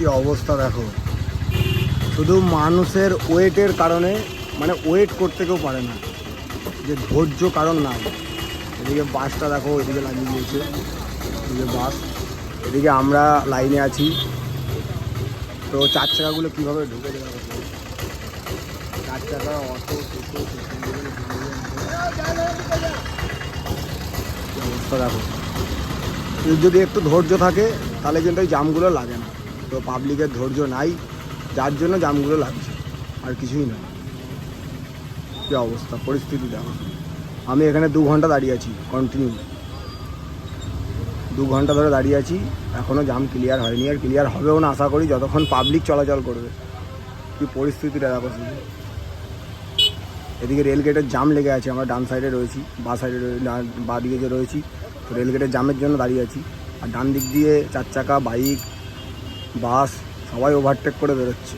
কি অবস্থা দেখো, শুধু মানুষের ওয়েটের কারণে, মানে ওয়েট করতে কেউ পারে না, যে ধৈর্য কারণ নাই। এদিকে বাসটা দেখো, এদিকে লাগিয়ে দিয়েছে, এদিকে বাস, এদিকে আমরা লাইনে আছি। তো চার চাকাগুলো কীভাবে ঢুকে দেওয়া হচ্ছে, চার চাকা অটো টোটো অবস্থা দেখো। যদি একটু ধৈর্য থাকে তাহলে কিন্তু এই জামগুলো লাগে না। তো পাবলিকের ধৈর্য নাই, যার জন্য জামগুলো লাগছে, আর কিছুই না। কী অবস্থা, পরিস্থিতি দেখো। আমি এখানে 2 ঘন্টা দাঁড়িয়ে আছি কন্টিনিউ, 2 ঘন্টা ধরে দাঁড়িয়ে আছি, এখনও জাম ক্লিয়ার হয়নি, আর ক্লিয়ার হবেও না আশা করি যতক্ষণ পাবলিক চলাচল করবে। কী পরিস্থিতিটা দেখো শুধু। এদিকে রেলগেটের জাম লেগে আছে, আমরা ডান সাইডে রয়েছি, বাঁ সাইডে বাঁ দিকে যে রয়েছি, তো রেলগেটের জামের জন্য দাঁড়িয়ে আছি। আর ডান দিক দিয়ে 4 চাকা, বাইক, বাস সবাই ওভারটেক করে বেরোচ্ছে।